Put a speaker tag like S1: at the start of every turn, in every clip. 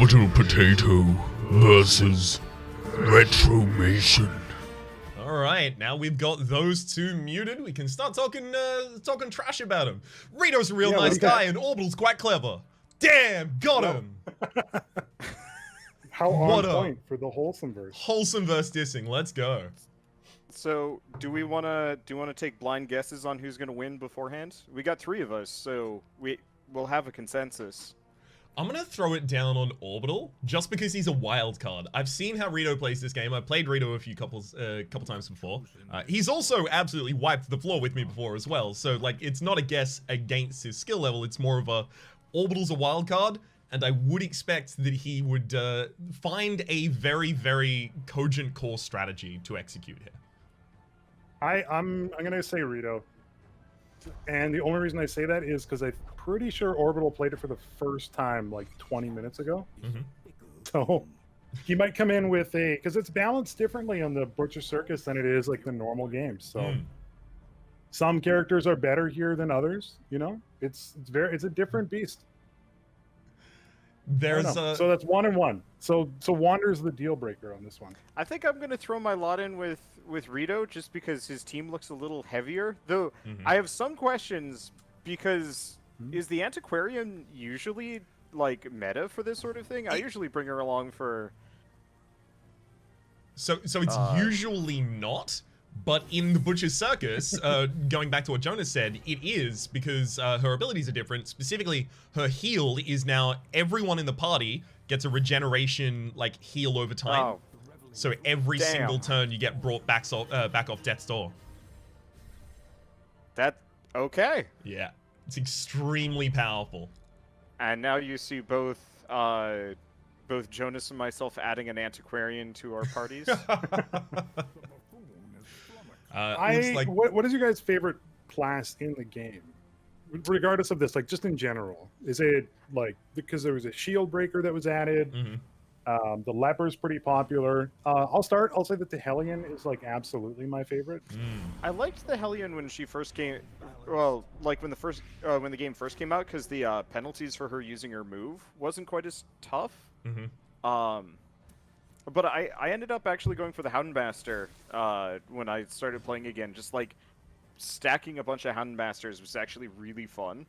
S1: Orbital Potato versus Retromation.
S2: Alright, now we've got those two muted, we can start talking trash about him. Rito's a real nice guy and Orbital's quite clever. Damn, got him!
S3: How on point for the Wholesomeverse.
S2: Wholesomeverse dissing, let's go.
S4: So, do you want to take blind guesses on who's going to win beforehand? We got 3 of us, so we'll have a consensus.
S2: I'm gonna throw it down on Orbital, just because he's a wild card. I've seen how Rito plays this game. I've played Rito a couple times before. He's also absolutely wiped the floor with me before as well. So like, it's not a guess against his skill level. It's more of a Orbital's a wild card, and I would expect that he would find a very, very cogent core strategy to execute here.
S3: I'm gonna say Rito. And the only reason I say that is because I'm pretty sure Orbital played it for the first time like 20 minutes ago. So he might come in with because it's balanced differently on the Butcher Circus than it is like the normal game. So some characters are better here than others. You know, it's a different beast. So that's 1 and 1. So Wander's the deal breaker on this one.
S4: I think I'm gonna throw my lot in with Rito just because his team looks a little heavier. Though I have some questions because is the Antiquarian usually like meta for this sort of thing? I usually bring her along for.
S2: So it's usually not. But in the Butcher Circus, going back to what Jonas said, it is because her abilities are different. Specifically, her heal is now everyone in the party gets a regeneration like heal over time.
S4: Oh.
S2: So every single turn you get brought back off death's door.
S4: That okay.
S2: Yeah, it's extremely powerful.
S4: And now you see both Jonas and myself adding an Antiquarian to our parties.
S3: What is your guys' favorite class in the game, regardless of this? Like, just in general, is it like because there was a shield breaker that was added? The leper's pretty popular. I'll say that the Hellion is like absolutely my favorite.
S4: I liked the Hellion when she first came. Well, like when the game first came out, because the penalties for her using her move wasn't quite as tough. But I ended up actually going for the Houndmaster when I started playing again. Just like stacking a bunch of Houndmasters was actually really fun.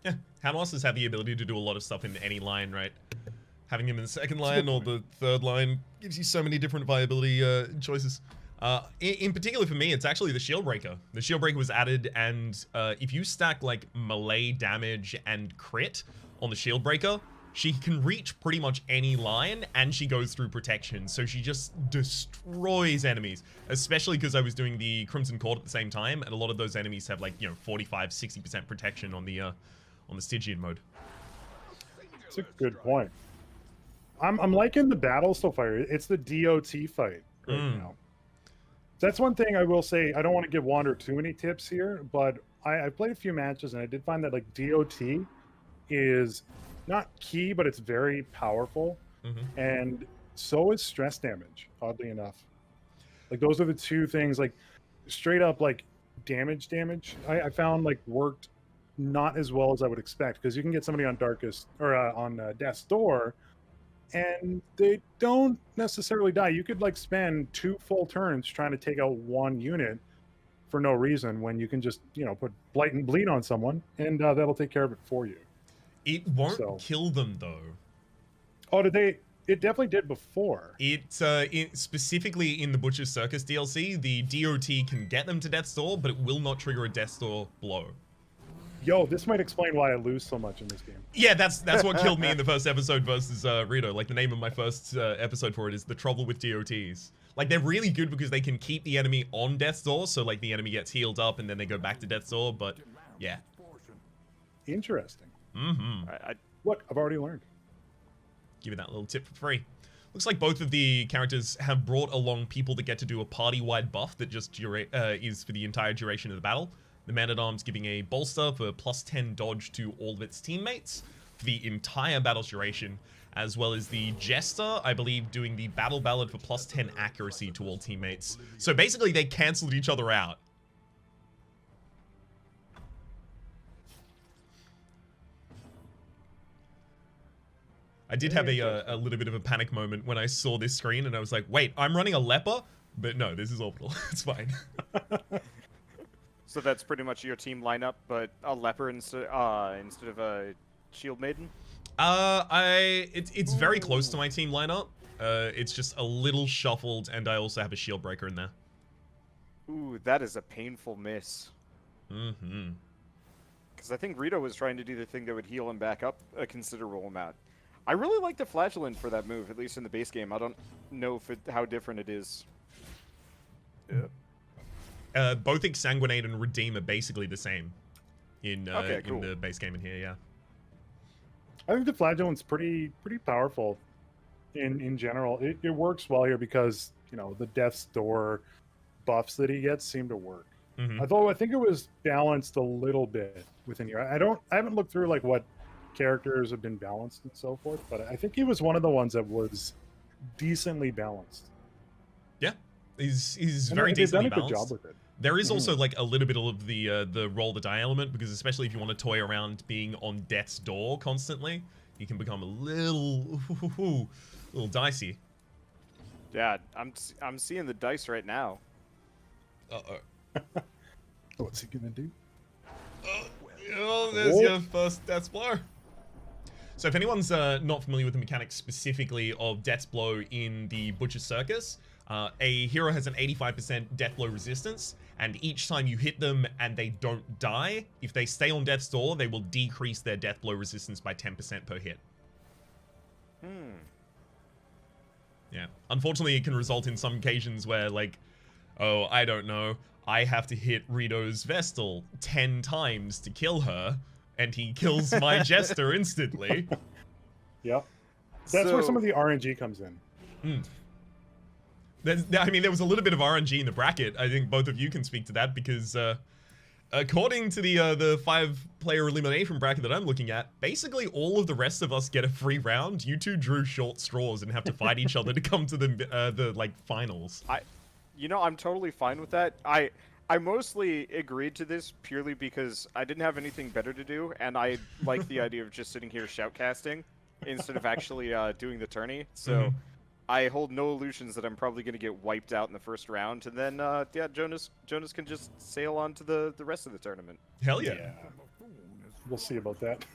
S2: Yeah, Houndmasters have the ability to do a lot of stuff in any line, right? Having him in the second line or the third line gives you so many different viability choices. In particular for me, it's actually the Shield Breaker. The Shield Breaker was added, and if you stack like melee damage and crit on the Shield Breaker, she can reach pretty much any line, and she goes through protection, so she just destroys enemies, especially because I was doing the Crimson Court at the same time, and a lot of those enemies have like, 45-60% protection on the Stygian mode.
S3: That's a good point. I'm liking the battle so far. It's the DOT fight right now. That's one thing I will say. I don't want to give Wander too many tips here, but I played a few matches, and I did find that like DOT is not key, but it's very powerful, and so is stress damage, oddly enough. Like, those are the two things, like, straight up, like, damage, I found, like, worked not as well as I would expect, because you can get somebody on Darkest, or on Death's Door, and they don't necessarily die. You could, like, spend 2 full turns trying to take out 1 unit for no reason, when you can just, put Blight and Bleed on someone, and that'll take care of it for you.
S2: It won't kill them, though.
S3: Oh, did they? It definitely did before.
S2: Specifically in the Butcher Circus DLC, the DOT can get them to Death's Door, but it will not trigger a Death's Door blow.
S3: Yo, this might explain why I lose so much in this game.
S2: Yeah, that's what killed me in the first episode versus Rito. Like, the name of my first episode for it is The Trouble with DOTs. Like, they're really good because they can keep the enemy on Death's Door, so, like, the enemy gets healed up and then they go back to Death's Door, but, yeah.
S3: Interesting. Look, I've already learned.
S2: Give you that little tip for free. Looks like both of the characters have brought along people that get to do a party-wide buff that just is for the entire duration of the battle. The Man-at-Arms giving a bolster for +10 dodge to all of its teammates for the entire battle's duration, as well as the Jester, I believe, doing the Battle Ballad for +10 accuracy to all teammates. So basically, they cancelled each other out. I did have a little bit of a panic moment when I saw this screen, and I was like, wait, I'm running a leper? But no, this is Orbital. It's fine.
S4: So that's pretty much your team lineup, but a leper instead of a shield maiden?
S2: It's very close to my team lineup. It's just a little shuffled, and I also have a shield breaker in there.
S4: Ooh, that is a painful miss.
S2: Mm-hmm.
S4: Because I think Rito was trying to do the thing that would heal him back up a considerable amount. I really like the Flagellant for that move, at least in the base game. I don't know how different it is.
S2: Yeah. Both Exsanguinate and Redeem are basically the same in
S4: cool.
S2: in the base game in here, yeah.
S3: I think the Flagellant's pretty powerful in general. It works well here because, you know, the Death's Door buffs that he gets seem to work.
S2: Mm-hmm.
S3: Although I think it was balanced a little bit within here. I haven't looked through like what characters have been balanced and so forth, but I think he was one of the ones that was decently balanced.
S2: Yeah, he's very decently
S3: done a
S2: balanced.
S3: good job with it.
S2: There is also like a little bit of the roll the die element, because especially if you want to toy around being on Death's Door constantly, you can become a little dicey.
S4: Yeah, I'm seeing the dice right now.
S3: What's he gonna do?
S2: Oh, there's your first Death's Blow. So if anyone's not familiar with the mechanics specifically of Death's Blow in the Butcher Circus, a hero has an 85% Death Blow resistance, and each time you hit them and they don't die, if they stay on Death's Door, they will decrease their Death Blow resistance by 10% per hit. Yeah. Unfortunately, it can result in some occasions where, like, oh, I don't know, I have to hit Rito's Vestal 10 times to kill her, and he kills my Jester instantly.
S3: Yep. That's where some of the RNG comes in.
S2: I mean, there was a little bit of RNG in the bracket. I think both of you can speak to that, because according to the 5-player elimination bracket that I'm looking at, basically all of the rest of us get a free round. You two drew short straws and have to fight each other to come to the like finals.
S4: You know, I'm totally fine with that. I mostly agreed to this purely because I didn't have anything better to do, and I like the idea of just sitting here shoutcasting instead of actually doing the tourney. So I hold no illusions that I'm probably going to get wiped out in the first round, and then yeah, Jonas can just sail on to the rest of the tournament.
S2: Hell yeah.
S3: We'll see about that.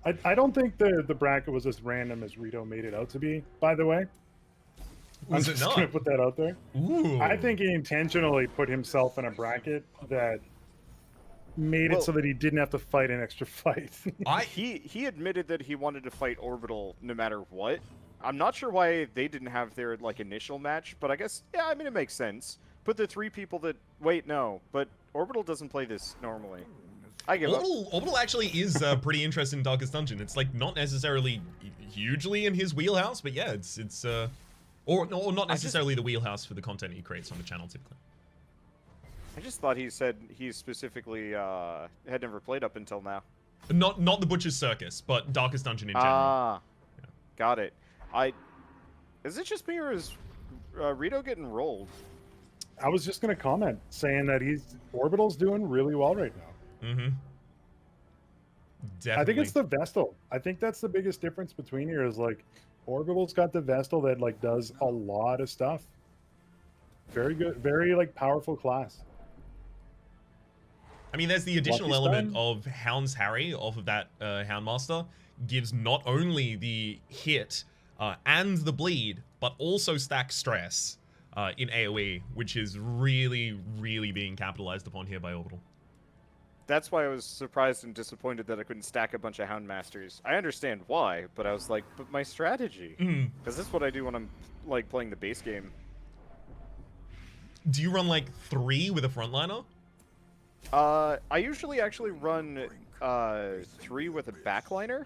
S3: I don't think the bracket was as random as Rito made it out to be, by the way.
S2: Was
S3: I'm
S2: it
S3: just
S2: not?
S3: gonna put that out there.
S2: Ooh.
S3: I think he intentionally put himself in a bracket that made it so that he didn't have to fight an extra fight.
S4: He admitted that he wanted to fight Orbital no matter what. I'm not sure why they didn't have their like initial match, but I guess yeah, I mean it makes sense. Put the 3 people that but Orbital doesn't play this normally. I give up.
S2: Orbital actually is pretty interested in Darkest Dungeon. It's like not necessarily hugely in his wheelhouse, but yeah, it's or not necessarily the wheelhouse for the content he creates on the channel typically.
S4: I just thought he said he specifically had never played up until now.
S2: Not the Butcher Circus, but Darkest Dungeon in general.
S4: Ah, yeah. Got it. Is it just me or is Rito getting rolled?
S3: I was just gonna comment saying that Orbital's doing really well right now.
S2: Mm-hmm. Definitely.
S3: I think it's the Vestal. I think that's the biggest difference between here is like Orbital's got the Vestal that like does a lot of stuff. Very good, very like powerful class.
S2: I mean, there's the additional element of Hound's Harry off of that Houndmaster gives not only the hit and the bleed, but also stack stress in AoE, which is really, really being capitalized upon here by Orbital.
S4: That's why I was surprised and disappointed that I couldn't stack a bunch of Houndmasters. I understand why, but I was like, but my strategy. Because that's what I do when I'm like playing the base game.
S2: Do you run like 3 with a frontliner?
S4: I usually actually run 3 with a backliner.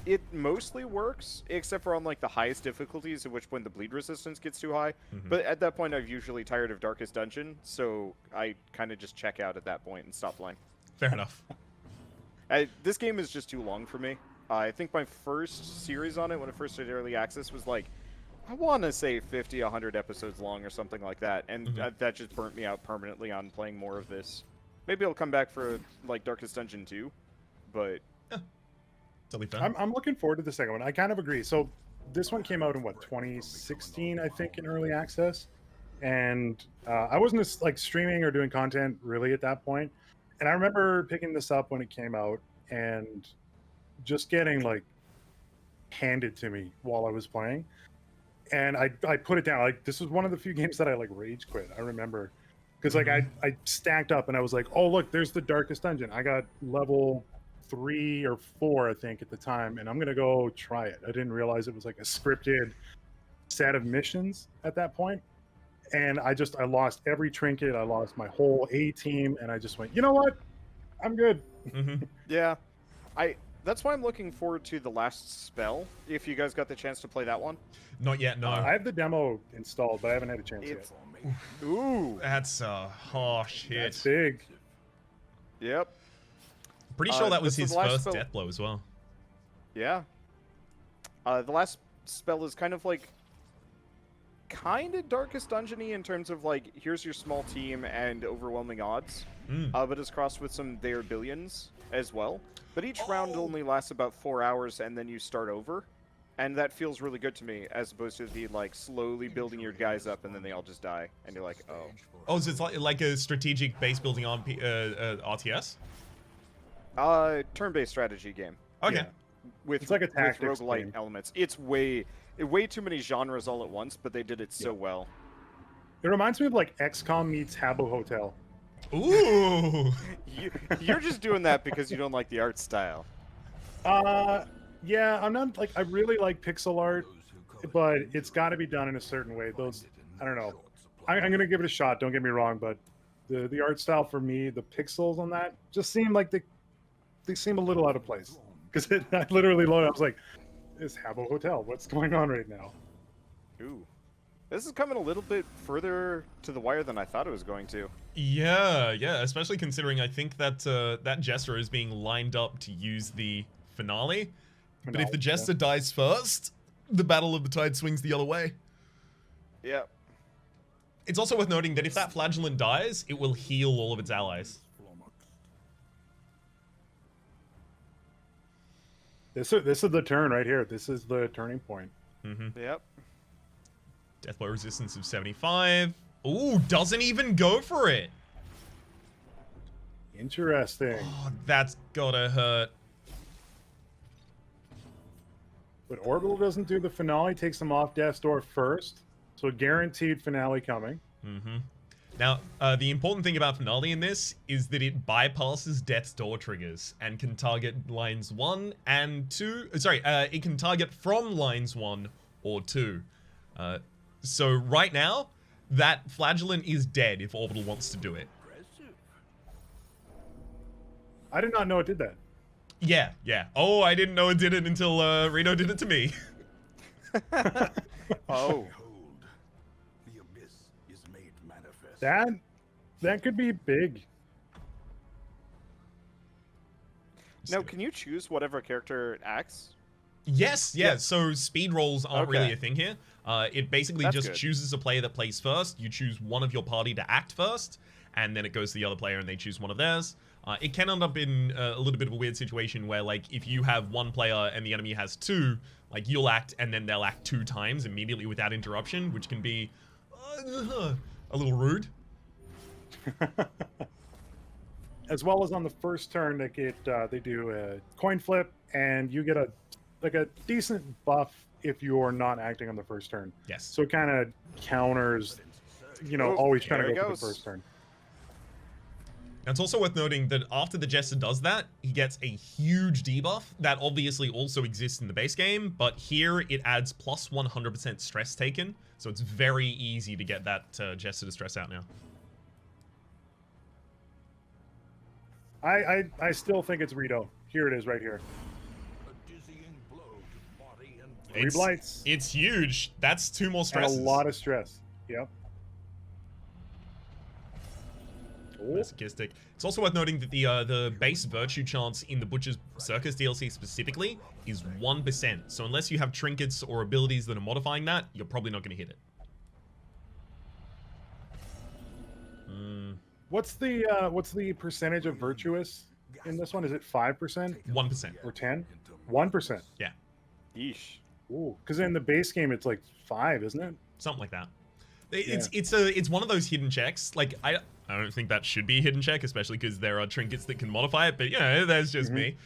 S4: It mostly works, except for on like the highest difficulties, at which point the bleed resistance gets too high. But at that point, I've usually tired of Darkest Dungeon, so I kind of just check out at that point and stop playing.
S2: Fair enough.
S4: This game is just too long for me. I think my first series on it, when it first did early access, was like, I want to say 50, 100 episodes long or something like that, and that just burnt me out permanently on playing more of this. Maybe I'll come back for like Darkest Dungeon 2, but
S2: Totally fair.
S3: I'm looking forward to the second one. I kind of agree. So this one came out in what 2016, I think, in early access, and I wasn't just like streaming or doing content really at that point. And I remember picking this up when it came out and just getting like handed to me while I was playing. And I put it down. Like this was one of the few games that I like rage quit. I remember because like I stacked up and I was like, oh look, there's the darkest dungeon. I got level 3 or 4, I think, at the time, and I'm gonna go try it. I didn't realize it was like a scripted set of missions at that point. And I lost every trinket. I lost my whole A team, and I just went, you know what? I'm good.
S4: yeah, that's why I'm looking forward to the last spell. If you guys got the chance to play that one.
S2: Not yet, no.
S3: I have the demo installed, but I haven't had a chance
S4: It's,
S3: yet.
S4: ooh,
S2: That's oh shit.
S3: That's big.
S4: yep,
S2: Pretty sure that was
S4: this is
S2: his
S4: the last
S2: first
S4: spell.
S2: death blow as well.
S4: yeah. The last spell is kind of darkest dungeony in terms of like, here's your small team and overwhelming odds, but it's crossed with some They Are Billions as well. But each round only lasts about 4 hours, and then you start over, and that feels really good to me, as opposed to the like slowly building your guys up and then they all just die, and you're like, oh.
S2: Oh, so it's like a strategic base building on RTS?
S4: Turn-based strategy game.
S2: Okay.
S3: Yeah.
S4: With
S3: It's like a tactics
S4: roguelite
S3: game.
S4: elements. It's way too many genres all at once, but they did it so well.
S3: It reminds me of like XCOM meets Habbo Hotel.
S2: Ooh.
S4: You're just doing that because you don't like the art style.
S3: Yeah, I'm not like I really like pixel art, but it's got to be done in a certain way. Those, I don't know. I'm gonna give it a shot. Don't get me wrong, but the art style for me, the pixels on that just seem like they seem a little out of place. Because I literally loaded. I was like, "It's Habbo Hotel. What's going on right now?"
S4: Ooh. This is coming a little bit further to the wire than I thought it was going to.
S2: Yeah, especially considering I think that that Jester is being lined up to use the finale. But if the Jester dies first, the Battle of the Tide swings the other way.
S4: Yeah.
S2: It's also worth noting that if that Flagellant dies, it will heal all of its allies.
S3: This is the turn right here. This is the turning point.
S4: Yep.
S2: Deathblow resistance of 75. Ooh, doesn't even go for it.
S3: Interesting.
S2: Oh, that's gotta hurt.
S3: But Orbital doesn't do the finale. Takes them off Death's Door first. So guaranteed finale coming.
S2: Now, the important thing about Finale in this is that it bypasses Death's Door triggers and can target lines 1 and 2. Sorry, it can target from lines 1 or 2. So right now, that Flagellant is dead if Orbital wants to do it.
S3: I did not know it did that.
S2: Yeah. Oh, I didn't know it did it until Rito did it to me.
S4: Oh.
S1: The abyss is made manifest.
S3: That could be big.
S4: Now, can you choose whatever character acts?
S2: Yes, yeah. So speed rolls aren't really
S4: Okay.
S2: a thing here. It basically
S4: That's
S2: just
S4: good.
S2: chooses a player that plays first. You choose one of your party to act first, and then it goes to the other player and they choose one of theirs. It can end up in a little bit of a weird situation where, like, if you have one player and the enemy has 2, like, you'll act and then they'll act 2 times immediately without interruption, which can be a little rude.
S3: As well as on the first turn, they do a coin flip, and you get a decent buff if you're not acting on the first turn.
S2: Yes.
S3: So it kind of counters,
S4: Oh,
S3: always trying to
S4: there
S3: go
S4: it
S3: for
S4: goes.
S3: the first turn.
S2: Now, it's also worth noting that after the Jester does that, he gets a huge debuff that obviously also exists in the base game, but here it adds plus 100% stress taken, so it's very easy to get that Jester to stress out now.
S3: I still think it's Rito. Here it is, right here.
S1: A dizzying blow to body and blood.
S3: 3 blights
S2: It's huge. That's 2 more
S3: and a
S2: stresses.
S3: lot of stress. Yep.
S2: Masochistic. It's also worth noting that the base virtue chance in the Butcher Circus DLC specifically is 1%. So unless you have trinkets or abilities that are modifying that, you're probably not going to hit it.
S3: What's the percentage of virtuous in this one? Is it 5%
S2: 1%.
S3: or 10? 1%.
S2: Yeah,
S4: Yeesh.
S3: Ooh, because in the base game it's like 5, isn't it?
S2: something like that. It's one of those hidden checks. Like I don't think that should be a hidden check, especially because there are trinkets that can modify it. But you know, that's just me.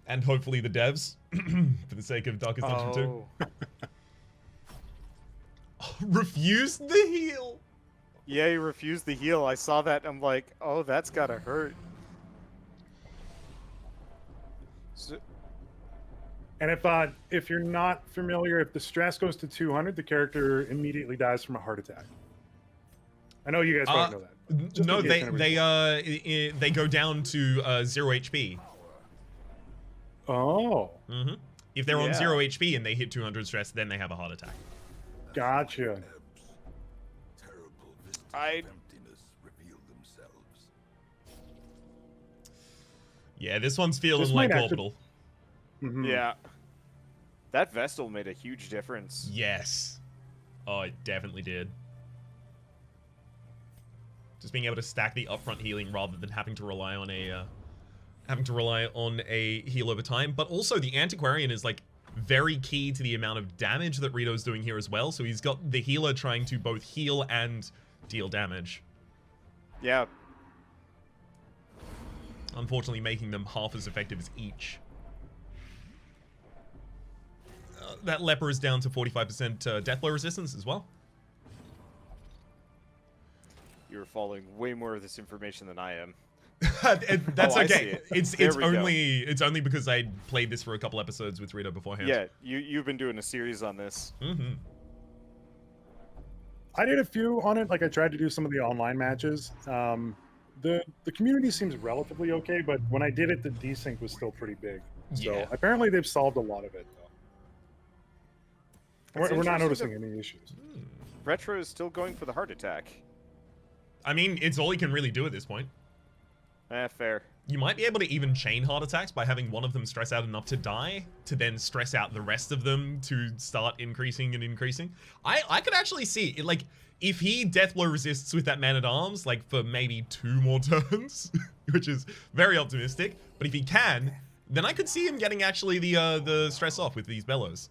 S2: And hopefully the devs, for the sake of Darkest Dungeon 2. Refused the heal.
S4: Yeah, he refused the heal. I saw that. I'm like, oh, that's gotta hurt. So,
S3: And if you're not familiar, if the stress goes to 200, the character immediately dies from a heart attack. I know you guys probably know that. Just
S2: No,
S3: in case
S2: they go down to 0 HP.
S3: Oh,
S2: If they're on
S4: Yeah.
S2: 0 HP and they hit 200 stress, then they have a heart attack.
S3: gotcha.
S1: Terrible vistas
S4: I-
S1: of emptiness reveal themselves.
S2: Yeah, this one's feeling
S3: This
S2: like
S3: might actually-
S2: orbital.
S4: yeah. That Vestal made a huge difference.
S2: Yes. Oh, it definitely did. Just being able to stack the upfront healing rather than having to rely on a heal over time. But also the Antiquarian is like very key to the amount of damage that Rito's doing here as well. So he's got the healer trying to both heal and deal damage.
S4: Yeah.
S2: Unfortunately making them half as effective as each. That leper is down to 45% death blow resistance as well.
S4: You're following way more of this information than I am.
S2: That's
S4: Oh, I see
S2: okay.
S4: it.
S2: It's
S4: There we go.
S2: only because I played this for a couple episodes with Rito beforehand.
S4: Yeah, you've been doing a series on this.
S3: I did a few on it. Like I tried to do some of the online matches. The community seems relatively okay, but when I did it, the desync was still pretty big. So
S2: Yeah.
S3: apparently they've solved a lot of it, though.
S4: It's
S3: We're not
S4: interesting
S3: noticing any issues.
S4: Retro is still going for the heart attack.
S2: I mean, it's all he can really do at this point.
S4: Fair.
S2: You might be able to even chain heart attacks by having one of them stress out enough to die, to then stress out the rest of them to start increasing and increasing. I could actually see it, like, if he deathblow resists with that man-at-arms, like, for maybe 2 more turns, which is very optimistic, but if he can, then I could see him getting actually the stress off with these bellows.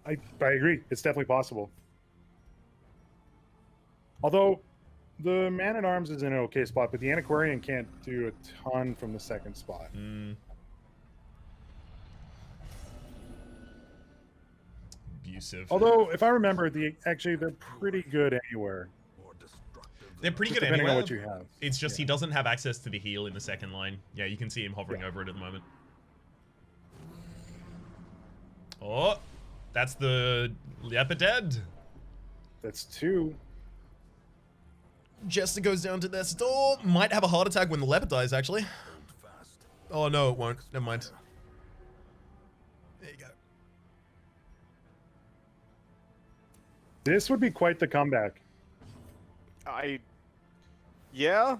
S3: I agree. It's definitely possible. Although the man-at-arms is in an okay spot, but the Antiquarian can't do a ton from the second spot.
S2: Abusive.
S3: Although, if I remember, actually they're pretty good anywhere.
S1: More destructive
S2: They're pretty
S3: Just
S2: good
S3: depending
S2: anywhere.
S3: on what you have.
S2: It's just he doesn't have access to the heal in the second line. Yeah, you can see him hovering over it at the moment. Oh, that's the leper dead.
S3: That's 2.
S2: Jester goes down to their store. Might have a heart attack when the leper dies, actually.
S1: fast.
S2: Oh, no, it won't. Never mind. There you go.
S3: This would be quite the comeback.
S4: Yeah?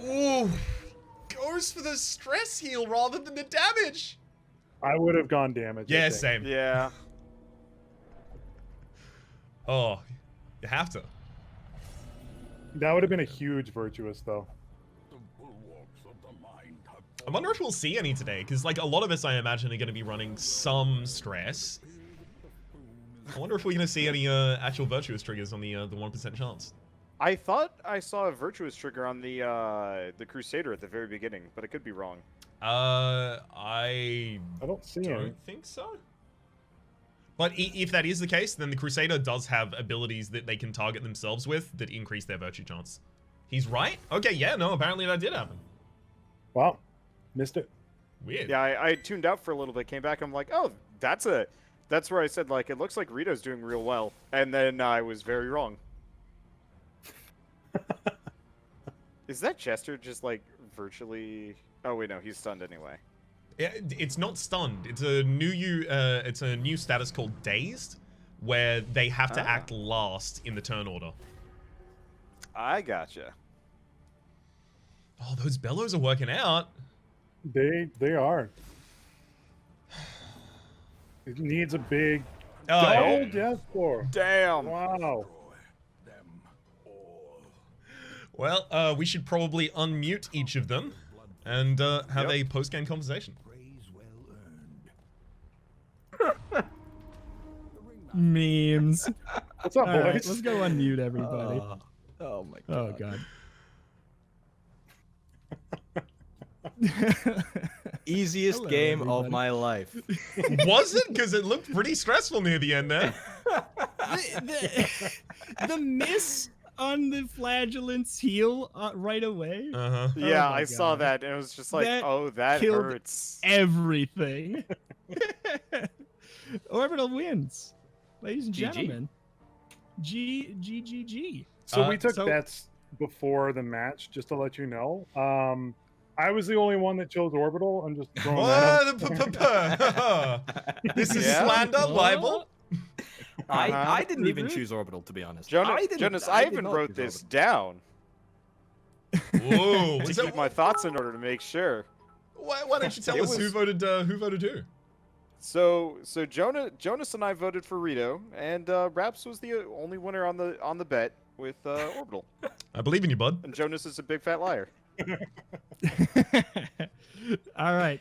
S2: Ooh. Goes for the stress heal rather than the damage.
S3: I would have gone damage. I
S2: Yeah,
S3: think.
S2: same.
S4: Yeah.
S2: Oh, you have to.
S3: That would have been a huge virtuous, though.
S1: The bulwarks of the mind have
S2: I wonder if we'll see any today, because like a lot of us, I imagine, are going to be running some stress. I wonder if we're going to see any actual virtuous triggers on the 1% chance.
S4: I thought I saw a virtuous trigger on the Crusader at the very beginning, but I could be wrong.
S2: I
S3: don't see any.
S2: don't think so. But if that is the case, then the Crusader does have abilities that they can target themselves with that increase their virtue chance. He's right? Okay, yeah, no, apparently that did happen.
S3: Wow, missed it.
S2: Weird.
S4: Yeah, I tuned out for a little bit, came back, I'm like, oh, that's where I said, like, it looks like Rito's doing real well. And then I was very wrong. Is that Chester just, like, virtually... Oh, wait, no, he's stunned anyway.
S2: Yeah, it's not stunned. It's a new status called Dazed, where they have to act last in the turn order.
S4: I gotcha.
S2: Oh, those bellows are working out.
S3: They are. It needs a big
S2: Oh,
S3: double
S2: yeah.
S3: death blow.
S4: Damn.
S3: Wow.
S1: them all.
S2: Well, we should probably unmute each of them and have a post-game conversation.
S1: Praise well earned.
S5: Memes.
S3: What's up,
S5: All
S3: boys?
S5: right, let's go unmute everybody.
S6: Oh my
S5: Oh
S6: god.
S5: god.
S6: Easiest
S5: Hello,
S6: game
S5: everybody.
S6: of my life.
S2: Was it? Because it looked pretty stressful near the end there.
S5: The miss on the flagellant's heel right away.
S2: Uh-huh.
S4: Yeah,
S5: my
S4: I saw
S5: God.
S4: that, and it was just like,
S5: That
S4: oh, that
S5: killed
S4: hurts.
S5: Everything. Orbital wins, ladies and
S6: GG.
S5: gentlemen. G.
S3: So we took
S5: so-
S3: bets before the match, just to let you know. I was the only one that chose Orbital. I'm just throwing that out.
S2: What? This is
S4: Yeah?
S2: slander, libel.
S6: I didn't even
S5: Mhm.
S6: choose Orbital, to be honest.
S4: Jonas, I
S6: did
S4: even
S6: not
S4: wrote
S6: choose
S4: this
S6: Orbital.
S4: down
S2: Whoa.
S4: to
S2: Was
S4: keep
S2: that,
S4: my thoughts in order to make sure.
S2: why don't you tell
S4: It
S2: us who
S4: was-
S2: voted who?
S4: So Jonas and I voted for Rito, and Raps was the only winner on the bet with Orbital.
S2: I believe in you, bud.
S4: And Jonas is a big fat liar.
S5: All right.